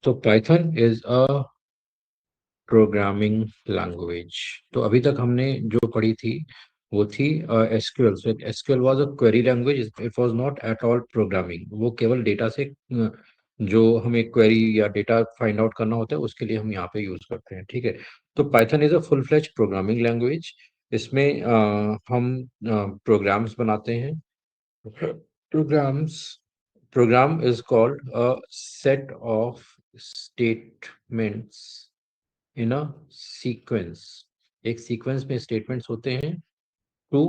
तो Python is a programming language. तो अभी तक हमने जो पढ़ी थी वो थी SQL. So SQL was a query language, it was not at all programming. वो केवल डेटा से जो हमें क्वेरी या डेटा फाइंड आउट करना होता है उसके लिए हम यहाँ पे यूज करते हैं। ठीक है। तो Python is a full fledge programming language. इसमें हम प्रोग्राम्स बनाते हैं। Programs program is called a set of statements in a sequence। एक सीक्वेंस में स्टेटमेंट्स होते हैं to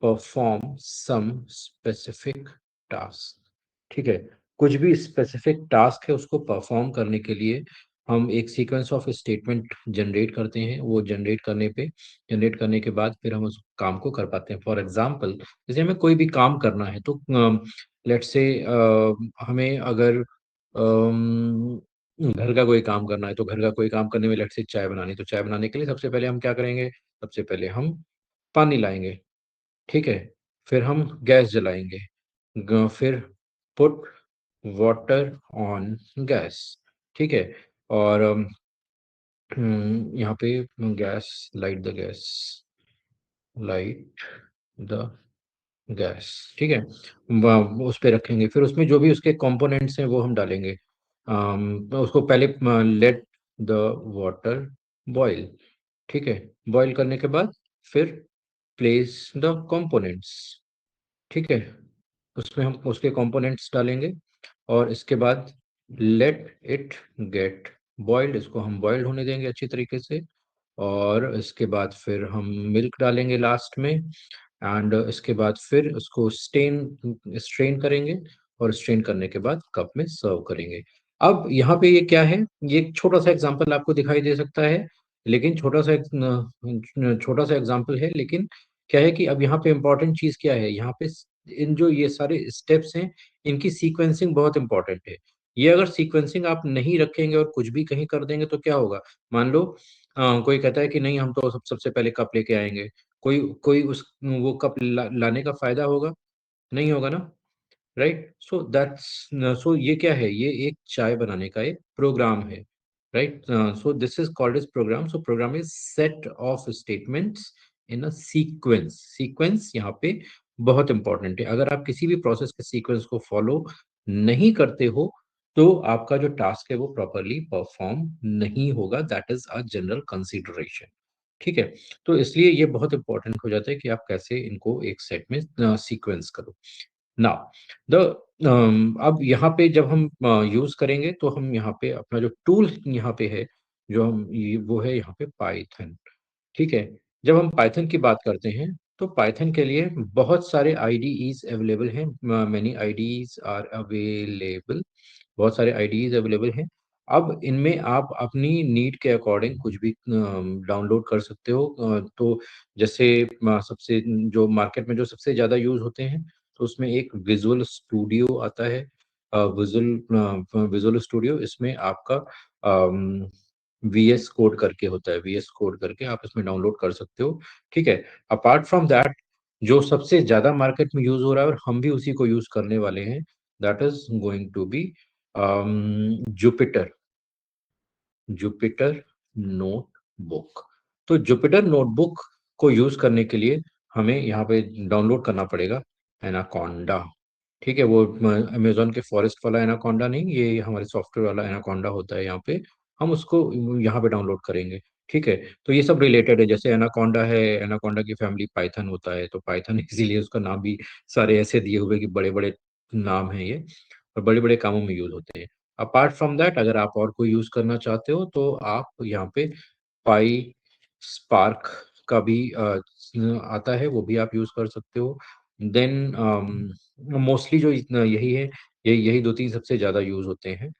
perform some specific task. ठीक है। कुछ भी स्पेसिफिक टास्क है उसको परफॉर्म करने के लिए हम एक सीक्वेंस ऑफ स्टेटमेंट जनरेट करते हैं। वो जनरेट करने के बाद फिर हम उस काम को कर पाते हैं। फॉर एग्जांपल, जैसे हमें कोई भी काम करना है तो लेट्स से हमें अगर घर का कोई काम करना है तो घर का कोई काम करने में लेट्स से चाय बनानी, तो चाय बनाने के लिए सबसे पहले हम क्या करेंगे? सबसे पहले हम पानी लाएंगे। ठीक है। फिर हम गैस जलाएंगे। फिर पुट वाटर ऑन गैस। ठीक है। और यहाँ पे लाइट द गैस। ठीक है। उस पे रखेंगे, फिर उसमें जो भी उसके कंपोनेंट्स हैं वो हम डालेंगे। उसको पहले लेट द वाटर बॉईल। ठीक है। बॉईल करने के बाद फिर प्लेस द कंपोनेंट्स। ठीक है। उसमें हम उसके कंपोनेंट्स डालेंगे और इसके बाद लेट इट गेट बॉइल्ड, इसको हम बॉइल्ड होने देंगे अच्छी तरीके से। और इसके बाद फिर हम मिल्क डालेंगे लास्ट में। एंड इसके बाद फिर उसको स्ट्रेन करेंगे और स्ट्रेन करने के बाद कप में सर्व करेंगे। अब यहाँ पे ये क्या है? ये एक छोटा सा एग्जांपल आपको दिखाई दे सकता है, लेकिन छोटा सा एग्जांपल है, लेकिन क्या है कि अब यहाँ पे इम्पोर्टेंट चीज क्या है? यहाँ पे इन जो ये सारे स्टेप्स हैं इनकी सीक्वेंसिंग बहुत इंपॉर्टेंट है। ये अगर सीक्वेंसिंग आप नहीं रखेंगे और कुछ भी कहीं कर देंगे तो क्या होगा? मान लो कोई कहता है कि नहीं, हम तो सबसे पहले कप लेके आएंगे। कोई कोई उस वो कप लाने का फायदा होगा? नहीं होगा ना। राइट। सो ये क्या है? ये एक चाय बनाने का एक प्रोग्राम है। Right. So this is called as program. So program is set of statements in a sequence. Sequence यहाँ पे बहुत इंपॉर्टेंट है। अगर आप किसी भी प्रोसेस के सीक्वेंस को फॉलो नहीं करते हो तो आपका जो टास्क है वो प्रॉपरली परफॉर्म नहीं होगा। That is a general consideration. ठीक है। तो इसलिए ये बहुत इंपॉर्टेंट हो जाता है कि आप कैसे इनको एक सेट में सीक्वेंस करो। नाउ द अब यहाँ पे जब हम यूज करेंगे तो हम यहाँ पे अपना जो टूल यहाँ पे है, जो हम वो है यहाँ पे पाइथन। ठीक है। जब हम पाइथन की बात करते हैं तो पाइथन के लिए बहुत सारे आईडीईज अवेलेबल हैं। Many IDEs are available. बहुत सारे आईडीईज अवेलेबल हैं। अब इनमें आप अपनी नीड के अकॉर्डिंग कुछ भी डाउनलोड कर सकते हो। तो जैसे सबसे जो मार्केट में जो सबसे ज़्यादा यूज होते हैं तो उसमें एक विजुअल स्टूडियो आता है। विजुअल स्टूडियो, इसमें आपका वीएस कोड करके होता है। वीएस कोड करके आप इसमें डाउनलोड कर सकते हो। ठीक है। अपार्ट फ्रॉम दैट, जो सबसे ज्यादा मार्केट में यूज हो रहा है और हम भी उसी को यूज करने वाले हैं, that is going to be Jupiter. Jupiter notebook. तो जुपिटर नोटबुक को यूज करने के लिए हमें यहाँ पे डाउनलोड करना पड़ेगा एनाकोंडा। ठीक है। वो अमेजोन के फॉरेस्ट वाला एनाकोंडा नहीं, ये हमारे सॉफ्टवेयर वाला एनाकोंडा होता है यहाँ पे। हम उसको यहाँ पे डाउनलोड करेंगे। ठीक है। तो ये सब रिलेटेड है। जैसे एनाकोंडा है, एनाकोंडा की फैमिली पाइथन होता है, तो पाइथन इसीलिए उसका नाम भी सारे ऐसे दिए हुए कि बड़े बड़े नाम है ये, और बड़े बड़े कामों में यूज होते हैं। अपार्ट फ्रॉम दैट, अगर आप और कोई यूज करना चाहते हो तो आप यहाँ पे पाई स्पार्क का भी आता है, वो भी आप यूज कर सकते हो। देन मोस्टली जो यही है, यही दो तीन सबसे ज्यादा यूज होते हैं।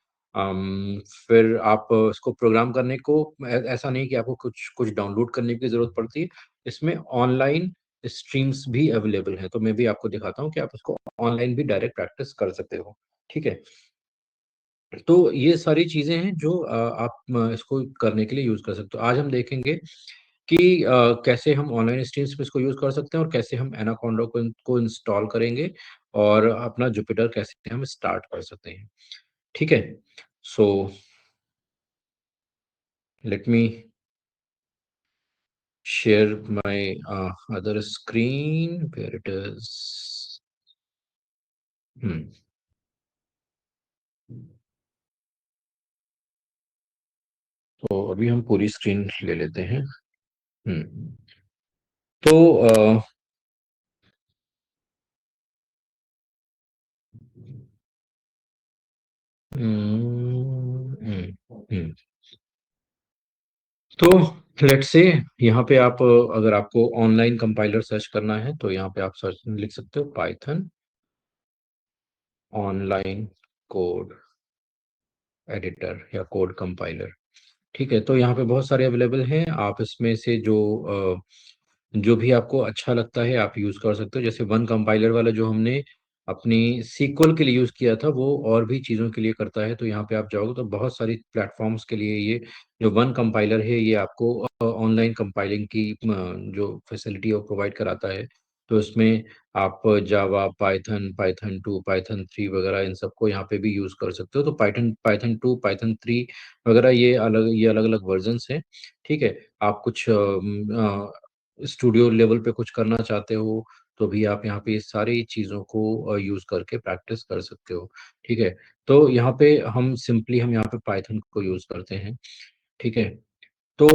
फिर आप इसको प्रोग्राम करने को ऐसा नहीं कि आपको कुछ कुछ डाउनलोड करने की जरूरत पड़ती है। इसमें ऑनलाइन स्ट्रीम्स भी अवेलेबल है, तो मैं भी आपको दिखाता हूँ कि आप इसको ऑनलाइन भी डायरेक्ट प्रैक्टिस कर सकते हो। ठीक है। तो ये सारी चीजें हैं जो आप इसको करने के लिए यूज कर सकते हो। आज हम देखेंगे कि कैसे हम ऑनलाइन स्ट्रीम्स में इसको यूज कर सकते हैं और कैसे हम एनाकोंडा को इंस्टॉल करेंगे और अपना जुपिटर कैसे हम स्टार्ट कर सकते हैं। ठीक है। So let me share my other screen where it is. Hmm. तो अभी हम पूरी स्क्रीन ले लेते हैं। हम्म। तो हम्म। तो लेट्स से यहाँ पे आप अगर आपको ऑनलाइन कंपाइलर सर्च करना है तो यहाँ पे आप सर्च लिख सकते हो पाइथन ऑनलाइन कोड एडिटर या कोड कंपाइलर। ठीक है, तो यहाँ पे बहुत सारे अवेलेबल हैं। आप इसमें से जो भी आपको अच्छा लगता है आप यूज कर सकते हो। जैसे वन कंपाइलर वाला जो हमने अपनी सीक्वल के लिए यूज किया था वो और भी चीजों के लिए करता है। तो यहाँ पे आप जाओगे तो बहुत सारी प्लेटफॉर्म्स के लिए ये जो वन कंपाइलर है ये आपको ऑनलाइन कंपाइलिंग की जो फैसिलिटी है वो प्रोवाइड कराता है। तो इसमें आप जावा, पाइथन, पाइथन 2, पाइथन 3 वगैरह इन सबको यहाँ पे भी यूज कर सकते हो। तो पाइथन 2, पाइथन 3 वगैरह ये अलग अलग वर्जन्स हैं। ठीक है, आप कुछ स्टूडियो लेवल पे कुछ करना चाहते हो तो भी आप यहाँ पे सारी चीज़ों को यूज़ करके प्रैक्टिस कर सकते हो। ठीक है, तो यहाँ पे हम यहाँ पे पाइथन को यूज़ करते हैं। ठीक है, तो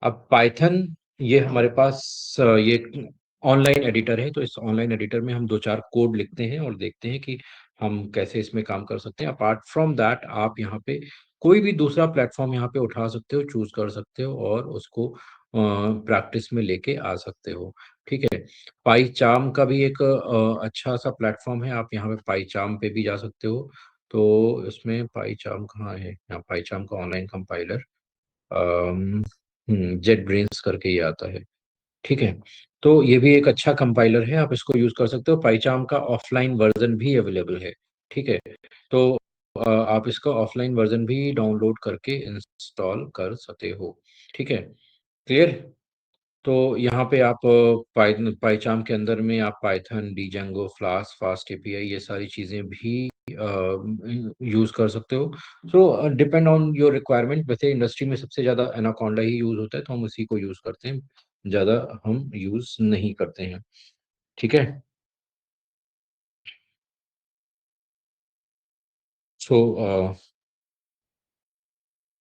अब पाइथन ये हमारे पास ये ऑनलाइन एडिटर है। तो इस ऑनलाइन एडिटर में हम दो चार कोड लिखते हैं और देखते हैं कि हम कैसे इसमें काम कर सकते हैं। अपार्ट फ्रॉम दैट आप यहाँ पे कोई भी दूसरा प्लेटफॉर्म यहाँ पे उठा सकते हो, चूज कर सकते हो और उसको प्रैक्टिस में लेके आ सकते हो। ठीक है, पाईचार्म का भी एक अच्छा सा प्लेटफॉर्म है। आप यहाँ पे पाईचार्म पे भी जा सकते हो। तो इसमें पाईचार्म कहाँ है? यहाँ पाईचार्म का ऑनलाइन कंपाइलर जेट ब्रेन्स करके ये आता है। ठीक है, तो ये भी एक अच्छा कंपाइलर है, आप इसको यूज कर सकते हो। पाइचार्म का ऑफलाइन वर्जन भी अवेलेबल है। ठीक है, तो आप इसका ऑफलाइन वर्जन भी डाउनलोड करके इंस्टॉल कर सकते हो। ठीक है, क्लियर। तो यहाँ पे आप पाइचार्म के अंदर में आप पाइथन, डीजेंगो, फ्लास्क, फास्ट एपीआई ये सारी चीज़ें भी यूज़ कर सकते हो। सो डिपेंड ऑन योर रिक्वायरमेंट। वैसे इंडस्ट्री में सबसे ज़्यादा एनाकोंडा ही यूज़ होता है तो हम उसी को यूज़ करते हैं, ज़्यादा हम यूज़ नहीं करते हैं। ठीक है, सो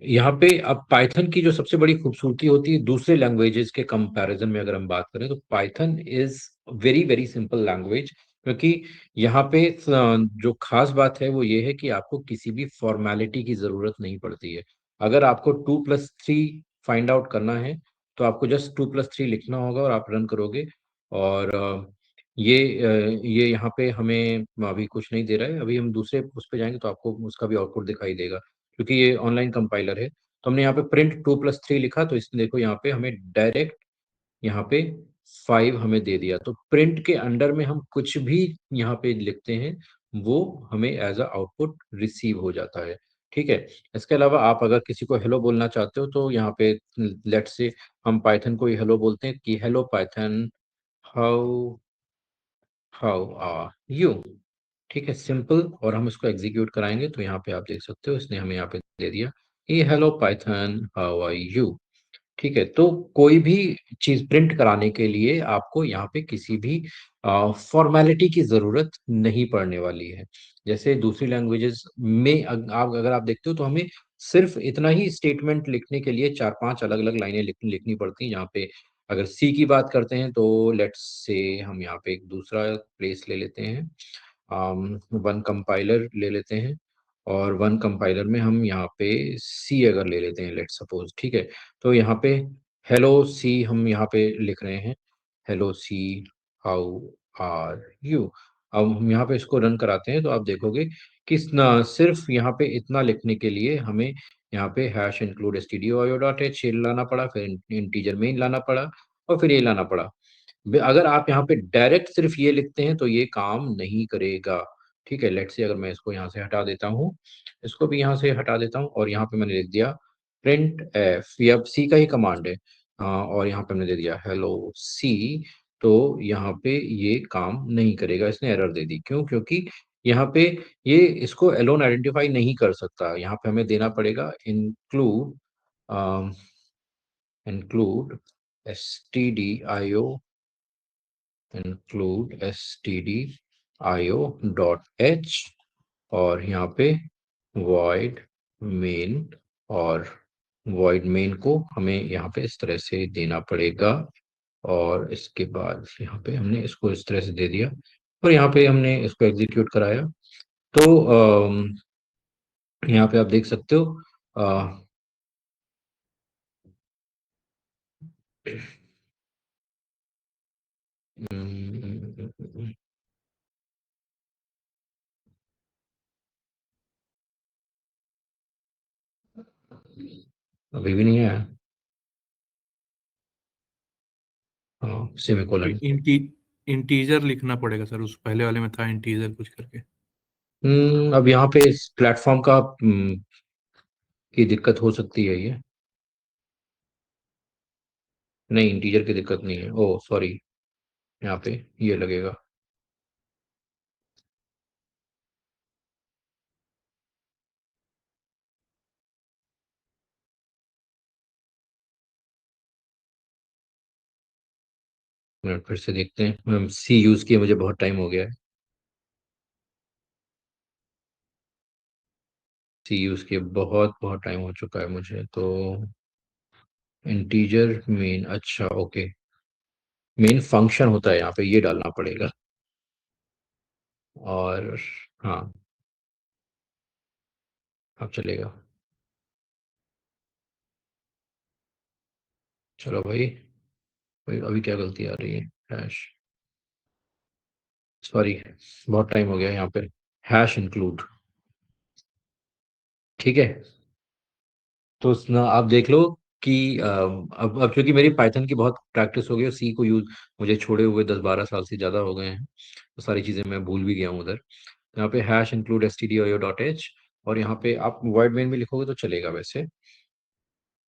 यहाँ पे अब पाइथन की जो सबसे बड़ी खूबसूरती होती है दूसरे लैंग्वेजेस के कंपैरिजन में, अगर हम बात करें तो Python is very very simple language. क्योंकि यहाँ पे जो खास बात है वो ये है कि आपको किसी भी फॉर्मेलिटी की जरूरत नहीं पड़ती है। अगर आपको 2+3 फाइंड आउट करना है तो आपको जस्ट 2+3 लिखना होगा और आप रन करोगे। और ये यहाँ पे हमें अभी कुछ नहीं दे रहा है। अभी हम दूसरे उस पे जाएंगे तो आपको उसका भी आउटपुट दिखाई देगा क्योंकि ये ऑनलाइन कंपाइलर है। तो हमने यहाँ पे प्रिंट 2+3 लिखा तो इसने देखो यहाँ पे हमें डायरेक्ट यहाँ पे 5 हमें दे दिया। तो प्रिंट के अंडर में हम कुछ भी यहाँ पे लिखते हैं वो हमें एज अ आउटपुट रिसीव हो जाता है। ठीक है, इसके अलावा आप अगर किसी को हेलो बोलना चाहते हो तो यहाँ पे लेट्स से हम पाइथन को ही हेलो बोलते हैं कि hello Python, how how are you. ठीक है, सिंपल। और हम इसको एग्जीक्यूट कराएंगे तो यहाँ पे आप देख सकते हो इसने हमें यहाँ पे दे दिया ये hello Python how are you. ठीक है, तो कोई भी चीज प्रिंट कराने के लिए आपको यहाँ पे किसी भी फॉर्मेलिटी की जरूरत नहीं पड़ने वाली है। जैसे दूसरी लैंग्वेजेस में आप अगर आप देखते हो तो हमें सिर्फ इतना ही स्टेटमेंट लिखने के लिए 4-5 अलग अलग लाइनें लिखनी पड़ती हैं। यहाँ पे अगर सी की बात करते हैं तो लेट्स से हम यहाँ पे एक दूसरा प्लेस ले लेते हैं, वन कंपाइलर ले लेते हैं। और वन कंपाइलर में हम यहाँ पे सी अगर ले लेते हैं लेट्स सपोज। ठीक है, तो यहाँ पे हेलो सी हम यहाँ पे लिख रहे हैं, hello C how are you. अब हम यहाँ पे इसको रन कराते हैं तो आप देखोगे कि सिर्फ यहाँ पे इतना लिखने के लिए हमें यहाँ पे हैश इंक्लूड stdio.h लाना पड़ा, फिर इंटीजर मेन लाना पड़ा और फिर ये लाना पड़ा। अगर आप यहाँ पे डायरेक्ट सिर्फ ये लिखते हैं तो ये काम नहीं करेगा। ठीक है, लेट्स से अगर मैं इसको यहाँ से हटा देता हूँ, इसको भी यहाँ से हटा देता हूँ और यहाँ पे मैंने लिख दिया प्रिंट एफ, ये अब सी का ही कमांड है। और यहाँ पे मैंने दे दिया हेलो सी। तो यहाँ पे ये काम नहीं करेगा, इसने एरर दे दी। क्यों? क्योंकि यहाँ पे ये इसको एलोन आइडेंटिफाई नहीं कर सकता। यहाँ पे हमें देना पड़ेगा include include stdio include stdio dot h, और यहाँ पे void main, और void main को हमें यहाँ पे इस तरह से देना पड़ेगा। और इसके बाद यहाँ पे हमने इसको इस तरह से दे दिया, और यहाँ पे हमने इसको एग्जीक्यूट कराया। तो यहाँ पे आप देख सकते हो, अ, अभी भी नहीं आया। हाँ, सेमीकोलन। इंटी इंटीजर लिखना पड़ेगा सर, उस पहले वाले में था इंटीजर कुछ करके। अब यहाँ पे इस प्लेटफॉर्म का की दिक्कत हो सकती है ये। नहीं, इंटीजर की दिक्कत नहीं है, ओ सॉरी, यहाँ पे ये लगेगा। मिनट, फिर से देखते हैं। सी यूज किए मुझे बहुत टाइम हो गया है। सी यूज किए बहुत बहुत टाइम हो चुका है मुझे तो। इंटीजर मेन, अच्छा ओके। मेन फंक्शन होता है यहाँ पे, ये डालना पड़ेगा। और हाँ, अब चलेगा। चलो भाई, भाई अभी क्या गलती आ रही है? हैश, सॉरी, बहुत टाइम हो गया यहाँ पे। हैश इंक्लूड, ठीक है। तो आप देख लो कि अब क्योंकि मेरी पाइथन की बहुत प्रैक्टिस हो गई, और सी को यूज मुझे छोड़े हुए 10-12 साल से ज़्यादा हो गए हैं, तो सारी चीज़ें मैं भूल भी गया हूँ उधर। तो यहाँ पे hash include stdio dot H, और यहाँ पे आप वाइड मेन में लिखोगे तो चलेगा वैसे,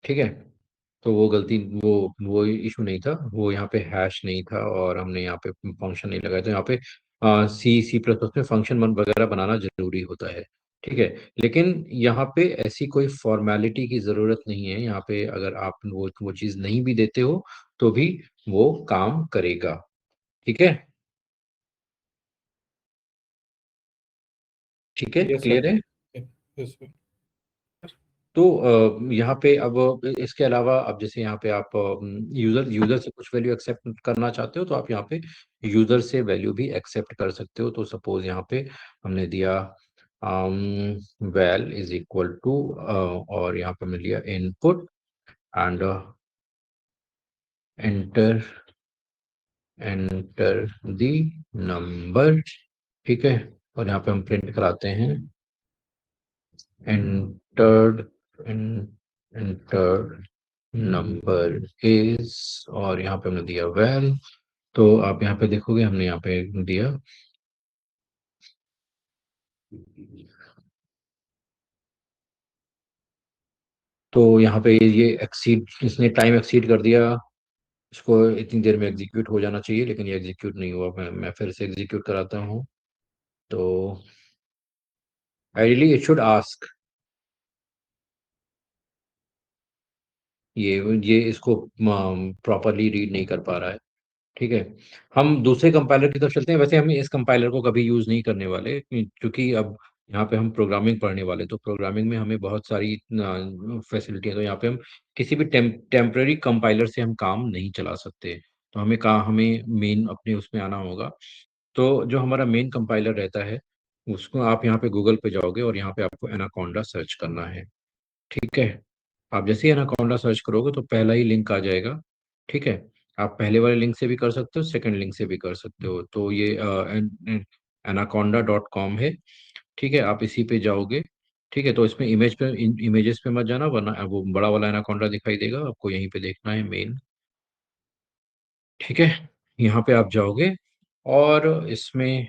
ठीक है। तो वो गलती, वो इशू नहीं था, वो यहाँ पे हैश नहीं था, और हमने यहाँ पे फंक्शन नहीं लगाया। तो यहाँ पे सी सी प्लस प्लस में फंक्शन वगैरह बनाना जरूरी होता है, ठीक है। लेकिन यहाँ पे ऐसी कोई फॉर्मेलिटी की जरूरत नहीं है। यहाँ पे अगर आप वो चीज नहीं भी देते हो तो भी वो काम करेगा, ठीक है। ठीक है, यस सर। क्लियर है। Yes sir. तो यहाँ पे अब इसके अलावा, अब जैसे यहाँ पे आप यूजर यूजर से कुछ वैल्यू एक्सेप्ट करना चाहते हो, तो आप यहाँ पे यूजर से वैल्यू भी एक्सेप्ट कर सकते हो। तो सपोज यहाँ पे हमने दिया वैल इज इक्वल टू, और यहाँ पे हमने लिया input and enter enter the number, ठीक है। और यहाँ पे हम प्रिंट कराते हैं entered entered नंबर इज, और यहाँ पे हमने दिया वेल। तो आप यहाँ पे देखोगे हमने यहाँ पे दिया, तो यहाँ पे ये एक्सीड, इसने टाइम एक्सीड कर दिया। इसको इतनी देर में एग्जीक्यूट हो जाना चाहिए, लेकिन ये एग्जीक्यूट नहीं हुआ। मैं फिर से एग्जीक्यूट कराता हूँ। तो आइडियली इट शुड आस्क, ये इसको प्रॉपरली रीड नहीं कर पा रहा है, ठीक है। हम दूसरे कंपाइलर की तरफ चलते हैं। वैसे हम इस कंपाइलर को कभी यूज नहीं करने वाले, क्योंकि अब यहाँ पे हम प्रोग्रामिंग पढ़ने वाले, तो प्रोग्रामिंग में हमें बहुत सारी फैसिलिटी है। तो यहाँ पे हम किसी भी टेम्पररी कंपाइलर से हम काम नहीं चला सकते। तो हमें मेन अपने उसमें आना होगा। तो जो हमारा मेन कंपाइलर रहता है, उसको आप यहाँ पे गूगल पे जाओगे, और यहाँ पे आपको एनाकोंडा सर्च करना है, ठीक है। आप जैसे ही एनाकोंडा सर्च करोगे तो पहला ही लिंक आ जाएगा, ठीक है। आप पहले वाले लिंक से भी कर सकते हो, सेकंड लिंक से भी कर सकते हो। तो ये anaconda.com है, ठीक है। आप इसी पे जाओगे, ठीक है। तो इसमें इमेजेस पे मत जाना, वरना वो बड़ा वाला एनाकोंडा दिखाई देगा आपको, यहीं पे देखना है मेन, ठीक है। यहाँ पे आप जाओगे, और इसमें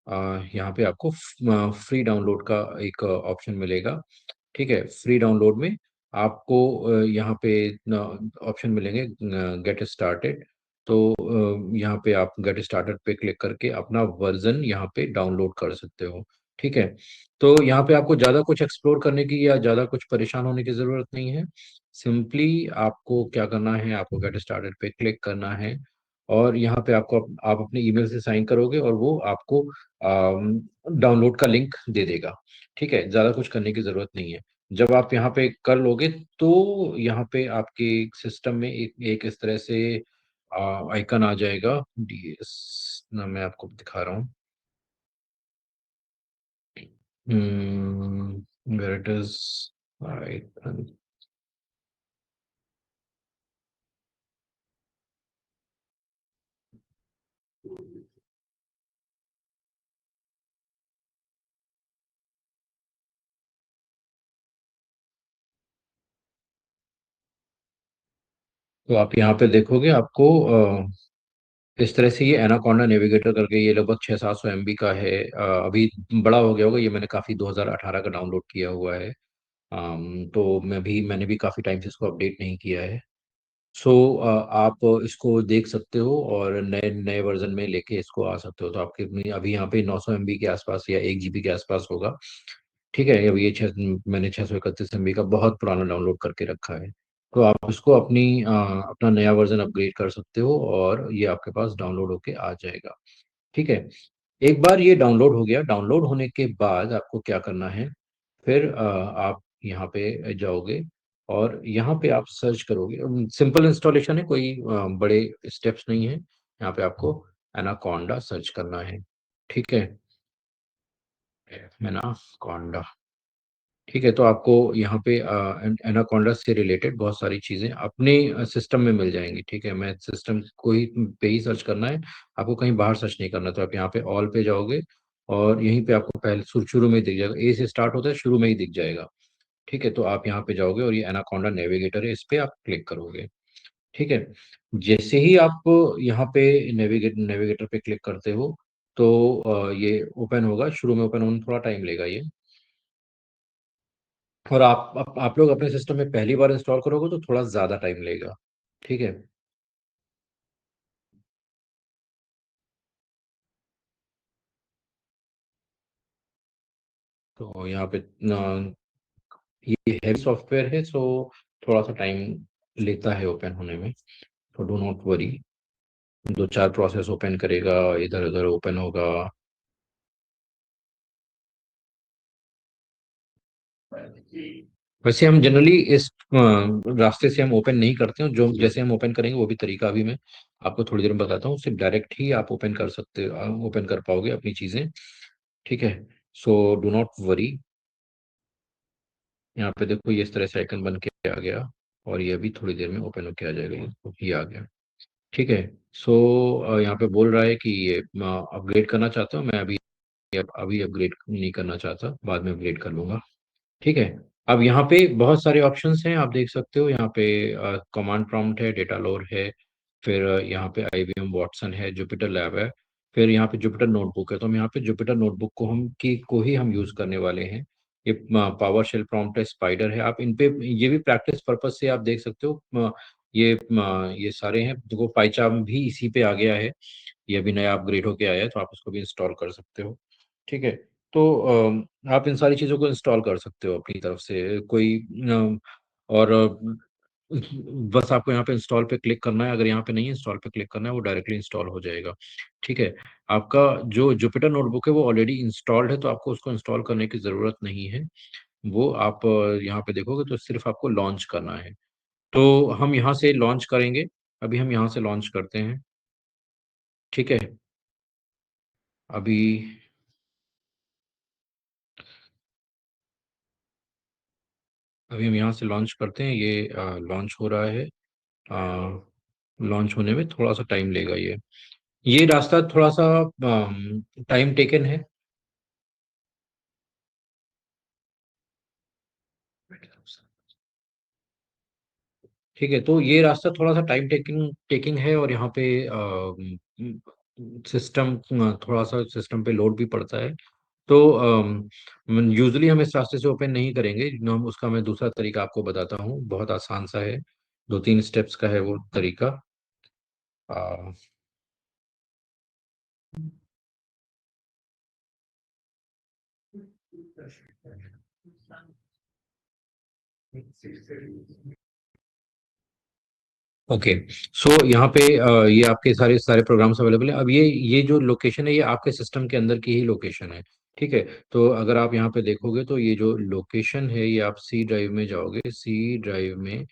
यहाँ पे आपको फ्री डाउनलोड का एक ऑप्शन मिलेगा, ठीक है। फ्री डाउनलोड में आपको यहाँ पे ऑप्शन मिलेंगे गेट स्टार्टेड। तो यहाँ पे आप गेट स्टार्टेड पे क्लिक करके अपना वर्जन यहाँ पे डाउनलोड कर सकते हो, ठीक है। तो यहाँ पे आपको ज़्यादा कुछ एक्सप्लोर करने की या ज़्यादा कुछ परेशान होने की ज़रूरत नहीं है। सिंपली आपको क्या करना है, आपको गेट स्टार्टेड पे क्लिक करना है, और यहाँ पे आपको आप अपने ईमेल से साइन करोगे और वो आपको डाउनलोड का लिंक दे देगा। ठीक है, ज़्यादा कुछ करने की ज़रूरत नहीं है। जब आप यहाँ पे कर लोगे तो यहाँ पे आपके सिस्टम में एक इस तरह से आइकन आ जाएगा। डीएस ना, मैं आपको दिखा रहा हूँ। where it is icon। तो आप यहाँ पे देखोगे, आपको इस तरह से ये एनाकोंडा नेविगेटर करके, ये लगभग 600-700 MB का है। अभी बड़ा हो गया होगा, ये मैंने काफ़ी 2018 का डाउनलोड किया हुआ है। तो मैंने भी काफ़ी टाइम से इसको अपडेट नहीं किया है। सो आप इसको देख सकते हो और नए नए वर्जन में लेके इसको आ सकते हो। तो आपके अभी यहाँ पे 900 MB के आसपास या 1 GB के आसपास होगा। ठीक है, अब ये मैंने 631 MB का बहुत पुराना डाउनलोड करके रखा है। तो आप इसको अपना नया वर्जन अपग्रेड कर सकते हो और ये आपके पास डाउनलोड होके आ जाएगा। ठीक है, एक बार ये डाउनलोड हो गया, डाउनलोड होने के बाद आपको क्या करना है, फिर आप यहाँ पे जाओगे और यहाँ पे आप सर्च करोगे। सिंपल इंस्टॉलेशन है, कोई बड़े स्टेप्स नहीं है। यहाँ पे आपको एनाकोंडा सर्च करना है। ठीक है, एनाकोंडा। ठीक है, तो आपको यहाँ पे एनाकोंडा से रिलेटेड बहुत सारी चीजें अपने सिस्टम में मिल जाएंगी। ठीक है, मैं सिस्टम को ही पे ही सर्च करना है, आपको कहीं बाहर सर्च नहीं करना। तो आप यहाँ पे ऑल पे जाओगे और यहीं पे आपको पहले शुरू में ही दिख जाएगा, ए से स्टार्ट होता है, शुरू में ही दिख जाएगा। ठीक है, तो आप यहाँ पे जाओगे और ये एनाकोंडा नेविगेटर है, इस पे आप क्लिक करोगे। ठीक है, जैसे ही आप यहाँ पे नेविगेटर पे क्लिक करते हो तो ये ओपन होगा। शुरू में ओपन होने में थोड़ा टाइम लेगा ये। और आप लोग अपने सिस्टम में पहली बार इंस्टॉल करोगे तो थोड़ा ज़्यादा टाइम लेगा। ठीक है, तो यहाँ पे ये हैवी सॉफ्टवेयर है, सो थोड़ा सा टाइम लेता है ओपन होने में। तो do not worry, 2-4 process open करेगा, इधर उधर ओपन होगा। वैसे हम जनरली इस रास्ते से हम ओपन नहीं करते हैं। जो जैसे हम ओपन करेंगे वो भी तरीका अभी मैं आपको थोड़ी देर में बताता हूँ। सिर्फ डायरेक्ट ही आप ओपन कर सकते, ओपन कर पाओगे अपनी चीज़ें। ठीक है, सो डो नॉट वरी। यहाँ पे देखो, ये इस तरह से आइकन बन के आ गया और ये अभी थोड़ी देर में ओपन होके आ जाएगा। ये आ गया। ठीक है, सो यहाँ पे बोल रहा है कि ये अपग्रेड करना चाहता हूँ मैं। अभी अपग्रेड नहीं करना चाहता, बाद में अपग्रेड कर लूंगा। ठीक है, अब यहाँ पे बहुत सारे ऑप्शंस हैं, आप देख सकते हो। यहाँ पे कमांड प्रॉम्प्ट है, डेटा लोर है, फिर यहाँ पे IBM वाटसन है, जुपिटर लैब है, फिर यहाँ पे जुपिटर नोटबुक है। तो हम यहाँ पे जुपिटर नोटबुक को ही हम यूज करने वाले हैं। ये पावर शेल प्रॉम्प्ट है, स्पाइडर है। आप इन पे ये भी प्रैक्टिस पर्पज से आप देख सकते हो। ये सारे हैं। देखो, पाइचार्म भी इसी पे आ गया है, ये अभी नया अपग्रेड होके आया है, तो आप उसको भी इंस्टॉल कर सकते हो। ठीक है, तो आप इन सारी चीज़ों को इंस्टॉल कर सकते हो अपनी तरफ से। कोई और बस आपको यहाँ पे इंस्टॉल पे क्लिक करना है। अगर यहाँ पे नहीं इंस्टॉल पे क्लिक करना है, वो डायरेक्टली इंस्टॉल हो जाएगा। ठीक है, आपका जो जुपिटर नोटबुक है वो ऑलरेडी इंस्टॉल्ड है, तो आपको उसको इंस्टॉल करने की ज़रूरत नहीं है। वो आप यहाँ पे देखोगे तो सिर्फ आपको लॉन्च करना है। तो हम यहाँ से लॉन्च करेंगे। अभी हम यहाँ से लॉन्च करते हैं। ठीक है, अभी अभी हम यहाँ से लॉन्च करते हैं। ये लॉन्च हो रहा है। लॉन्च होने में थोड़ा सा टाइम लेगा ये रास्ता थोड़ा सा टाइम टेकन है। ठीक है, तो ये रास्ता थोड़ा सा टाइम टेकिंग टेकिंग है, और यहाँ पे सिस्टम थोड़ा सा सिस्टम पे लोड भी पड़ता है। तो यूजुअली हम इस रास्ते से ओपन नहीं करेंगे। हम उसका मैं दूसरा तरीका आपको बताता हूँ, बहुत आसान सा है। 2-3 स्टेप्स का है वो तरीका। अ, ओके। सो यहाँ पे ये आपके सारे सारे प्रोग्राम्स अवेलेबल है। अब ये जो लोकेशन है ये आपके सिस्टम के अंदर की ही लोकेशन है। ठीक है। तो अगर आप यहाँ पे देखोगे तो ये जो लोकेशन है ये आप सी ड्राइव में जाओगे, सी ड्राइव में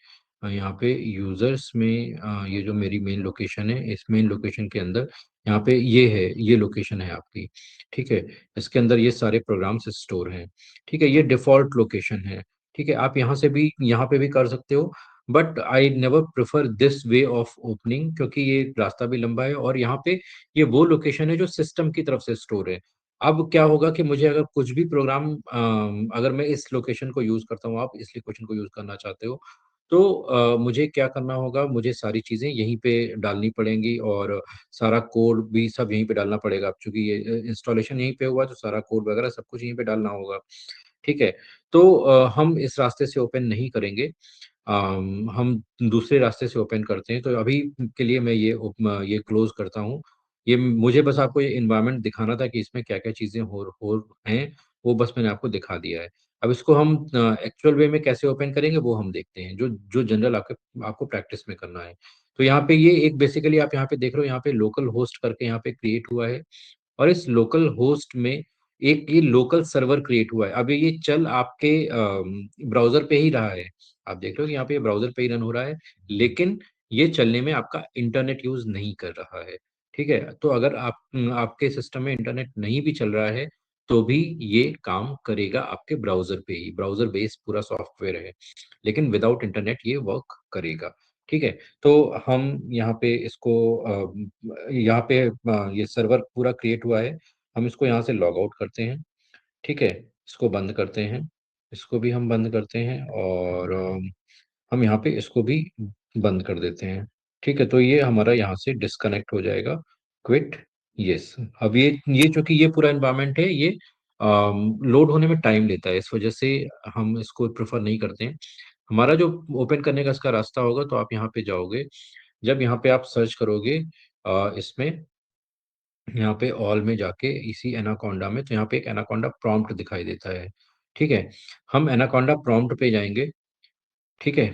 यहाँ पे यूजर्स में ये जो मेरी मेन लोकेशन है, इस मेन लोकेशन के अंदर यहाँ पे ये है, ये लोकेशन है आपकी। ठीक है। इसके अंदर ये सारे प्रोग्राम्स स्टोर हैं। ठीक है। ये डिफॉल्ट लोकेशन है। ठीक है। आप यहाँ से भी, यहाँ पे भी कर सकते हो, but I never prefer this way of opening, क्योंकि ये रास्ता भी लंबा है और यहाँ पे ये वो लोकेशन है जो सिस्टम की तरफ से स्टोर है। अब क्या होगा कि मुझे अगर कुछ भी प्रोग्राम, अगर मैं इस लोकेशन को यूज करता हूँ, आप इस लोकेशन को यूज करना चाहते हो, तो मुझे क्या करना होगा, मुझे सारी चीजें यहीं पे डालनी पड़ेंगी और सारा कोड भी सब यहीं पे डालना पड़ेगा। अब चूंकि ये इंस्टॉलेशन यहीं पे हुआ तो सारा कोड वगैरह सब कुछ यहीं पे डालना होगा। ठीक है। तो हम इस रास्ते से ओपन नहीं करेंगे, हम दूसरे रास्ते से ओपन करते हैं। तो अभी के लिए मैं ये क्लोज करता हूँ। ये मुझे बस आपको ये इन्वायरमेंट दिखाना था कि इसमें क्या क्या चीज़ें हो हैं, वो बस मैंने आपको दिखा दिया है। अब इसको हम एक्चुअल वे में कैसे ओपन करेंगे वो हम देखते हैं, जो जो जनरल आपको प्रैक्टिस में करना है। तो यहाँ पे ये एक बेसिकली आप यहाँ पे देख रहे हो, यहाँ पे लोकल होस्ट करके यहाँ पे क्रिएट हुआ है। और इस लोकल होस्ट में एक ये लोकल सर्वर क्रिएट हुआ है। अब ये चल आपके ब्राउजर पे ही रहा है। आप देख रहे हो कि यहाँ पे ब्राउजर पे ही रन हो रहा है, लेकिन ये चलने में आपका इंटरनेट यूज नहीं कर रहा है। ठीक है। तो अगर आपके सिस्टम में इंटरनेट नहीं भी चल रहा है तो भी ये काम करेगा आपके ब्राउजर पे ही, ब्राउजर बेस्ड पूरा सॉफ्टवेयर है, लेकिन विदाउट इंटरनेट ये वर्क करेगा। ठीक है। तो हम यहाँ पे इसको यहाँ पे ये सर्वर पूरा क्रिएट हुआ है, हम इसको यहाँ से लॉग आउट करते हैं। ठीक है। इसको बंद करते हैं, इसको भी हम बंद करते हैं और हम यहाँ पे इसको भी बंद कर देते हैं। ठीक है। तो ये हमारा यहाँ से डिस्कनेक्ट हो जाएगा, क्विट, यस। अब ये चूंकि ये पूरा एनवायरनमेंट है, ये लोड होने में टाइम लेता है, इस वजह से हम इसको प्रेफर नहीं करते हैं। हमारा जो ओपन करने का इसका रास्ता होगा, तो आप यहाँ पे जाओगे, जब यहाँ पे आप सर्च करोगे इसमें, यहाँ पे ऑल में जाके इसी एनाकोंडा में, तो यहाँ पे एक एनाकोंडा प्रॉम्प्ट दिखाई देता है। ठीक है। हम एनाकोंडा प्रॉम्प्ट पे जाएंगे। ठीक है।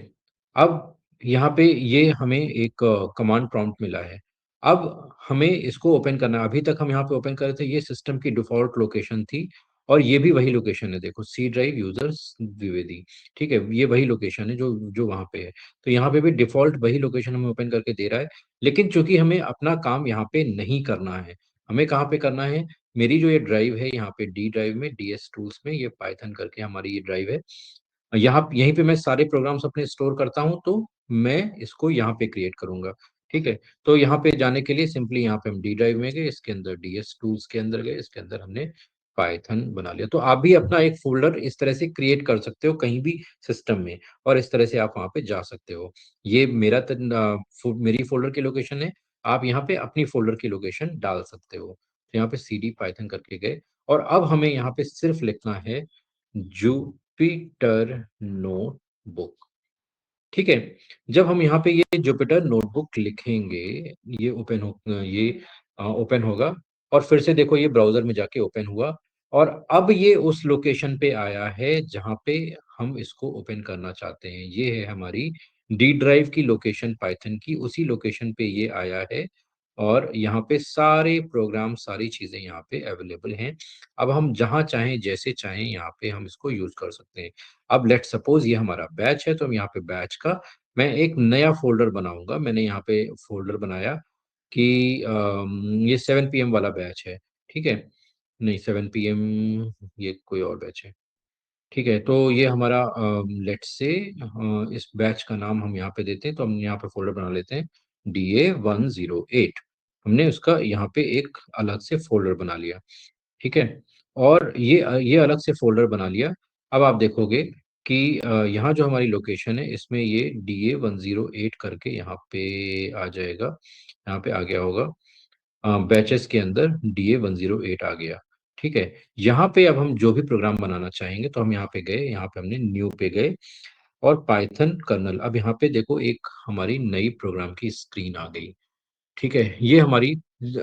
अब यहाँ पे ये हमें एक कमांड प्रॉम्प्ट मिला है। अब हमें इसको ओपन करना है। अभी तक हम यहाँ पे ओपन कर रहे थे, ये सिस्टम की डिफॉल्ट लोकेशन थी और ये भी वही लोकेशन है, देखो, सी ड्राइव यूजर्स द्विवेदी। ठीक है। ये वही लोकेशन है जो जो वहाँ पे है। तो यहाँ पे भी डिफॉल्ट वही लोकेशन हमें ओपन करके दे रहा है, लेकिन चूंकि हमें अपना काम यहाँ पे नहीं करना है, हमें कहाँ पे करना है, मेरी जो ये ड्राइव है यहाँ पे डी ड्राइव में, डीएस टूल्स में, ये पाइथन करके हमारी ये ड्राइव है, यहाँ यहीं पे मैं सारे प्रोग्राम्स अपने स्टोर करता हूँ, तो मैं इसको यहाँ पे क्रिएट करूंगा। ठीक है। तो यहाँ पे जाने के लिए सिंपली यहाँ पे हम डी ड्राइव में गए, इसके अंदर डीएस टूल्स के अंदर गए, इसके अंदर हमने पाइथन बना लिया। तो आप भी अपना एक फोल्डर इस तरह से क्रिएट कर सकते हो कहीं भी सिस्टम में, और इस तरह से आप वहाँ पे जा सकते हो। ये मेरी फोल्डर की लोकेशन है, आप यहाँ पे अपनी फोल्डर की लोकेशन डाल सकते हो। तो यहाँ पे सीडी पाइथन करके गए, और अब हमें यहाँ पे सिर्फ लिखना है जुपिटर नोटबुक। ठीक है। जब हम यहाँ पे ये जुपिटर नोटबुक लिखेंगे, ये ओपन होगा, और फिर से देखो ये ब्राउजर में जाके ओपन हुआ, और अब ये उस लोकेशन पे आया है जहाँ पे हम इसको ओपन करना चाहते हैं। ये है हमारी डी ड्राइव की लोकेशन, पाइथन की उसी लोकेशन पे ये आया है, और यहाँ पे सारे प्रोग्राम, सारी चीजें यहाँ पे अवेलेबल हैं। अब हम जहाँ चाहें, जैसे चाहें, यहाँ पे हम इसको यूज कर सकते हैं। अब लेट सपोज ये हमारा बैच है, तो हम यहाँ पे बैच का मैं एक नया फोल्डर बनाऊंगा। मैंने यहाँ पे फोल्डर बनाया कि ये 7 PM वाला बैच है। ठीक है। नहीं, 7 PM ये कोई और बैच है। ठीक है। तो ये हमारा लेट से इस बैच का नाम हम यहाँ पे देते हैं, तो हम यहाँ पे फोल्डर बना लेते हैं DA108। हमने उसका यहाँ पे एक अलग से फोल्डर बना लिया। ठीक है। और ये अलग से फोल्डर बना लिया। अब आप देखोगे कि यहाँ जो हमारी लोकेशन है, इसमें ये DA108 करके यहाँ पे आ जाएगा, यहाँ पे आ गया होगा, बैचेस के अंदर DA108 आ गया। ठीक है। यहाँ पे अब हम जो भी प्रोग्राम बनाना चाहेंगे, तो हम यहाँ पे गए, यहाँ पे हमने न्यू पे गए, और पाइथन कर्नल, अब यहाँ पे देखो एक हमारी नई प्रोग्राम की स्क्रीन आ गई। ठीक है। ये हमारी,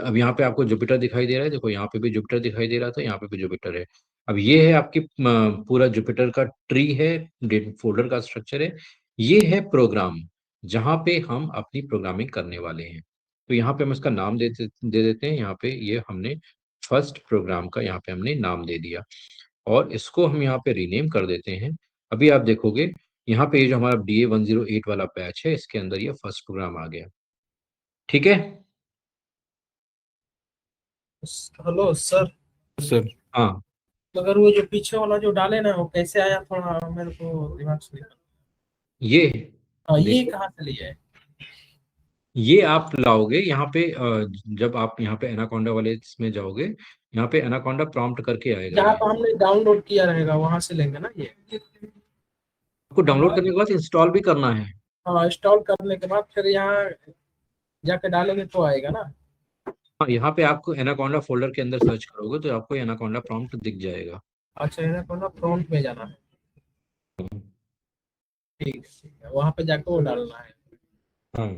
अब यहाँ पे आपको जुपिटर दिखाई दे रहा है, देखो यहाँ पे भी जुपिटर दिखाई दे रहा था, यहाँ पे भी जुपिटर है। अब ये है आपकी पूरा जुपिटर का ट्री है, फोल्डर का स्ट्रक्चर है। ये है प्रोग्राम जहाँ पे हम अपनी प्रोग्रामिंग करने वाले हैं। तो यहाँ पे हम इसका नाम दे देते हैं। यहाँ पे ये हमने फर्स्ट प्रोग्राम का यहाँ पे हमने नाम दे दिया, और इसको हम यहाँ पे रीनेम कर देते हैं। अभी आप देखोगे यहाँ पे ये जो हमारा DA108 वाला बैच है, इसके अंदर ये फर्स्ट प्रोग्राम आ गया। ठीक है। Hello sir. सर हाँ, मगर वो जो पीछे वाला जो डाले ना, वो कैसे आया, थोड़ा मेरे को दिमाग से निकल। ये हाँ, ये देखो, कहाँ से लिया है? ये आप लाओगे यहाँ पे जब आप यहाँ पे एनाकोंडा वाले इसमें जाओगे, यहाँ पे एनाकोंडा प्रॉम्प्ट करके आएगा जहाँ ये। पर हमने डाउनलोड किया रहेगा वहां से लेंगे ना ये? आपको डाउनलोड करने के बाद इंस्टॉल भी करना है। हाँ, इंस्टॉल करने के बाद फिर यहाँ जाके डालेंगे तो आएगा ना? हाँ, यहाँ पे आपको एनाकोंडा फोल्डर के अंदर सर्च करोगे तो आपको एनाकोंडा प्रॉम्प्ट दिख जाएगा। अच्छा, इन्हें को ना प्रॉम्प्ट में जाना है। ठीक है, वहां पे जाके वो डालना है। हाँ,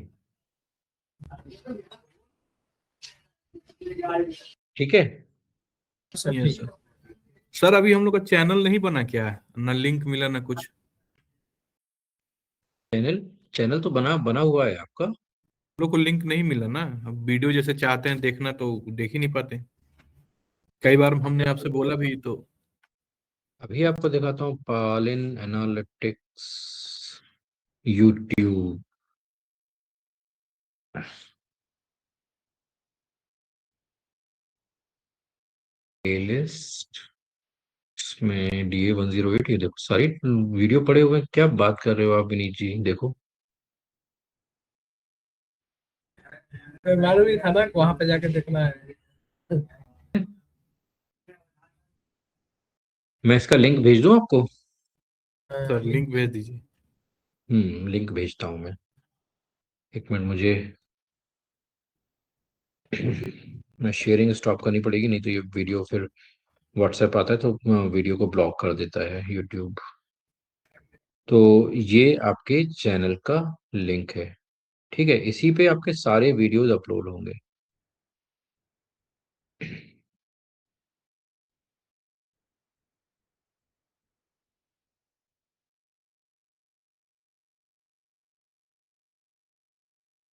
ठीक है। सर यस ठीक सर। है। सर अभी हम लोग का चैनल नहीं बना, क्या है ना, लिंक मिला ना कुछ। चैनल चैनल तो बना बना हुआ है आपका। हम लोग को लिंक नहीं मिला ना। अब वीडियो जैसे चाहते हैं देखना तो देख ही नहीं पाते। कई बार हमने आपसे बोला भी तो। अभी आपको दिखाता हूँ, पालिन एनालिटिक्स यूट्यूब। प्लेलिस्ट, इसमें DA108, ये देखो सारी वीडियो पड़े हुए हैं। क्या बात कर रहे हो आप विनीत जी, देखो। तो मालूम ही था ना कि वहां पे जाके देखना है। मैं इसका लिंक भेज दूं आपको? सर लिंक लिंक भेज दीजिए। लिंक भेजता हूँ मैं। एक मिनट मुझे मैं शेयरिंग स्टॉप करनी पड़ेगी, नहीं तो ये वीडियो फिर व्हाट्सएप आता है तो वीडियो को ब्लॉक कर देता है यूट्यूब। तो ये आपके चैनल का लिंक है। ठीक है, इसी पे आपके सारे वीडियोस अपलोड होंगे।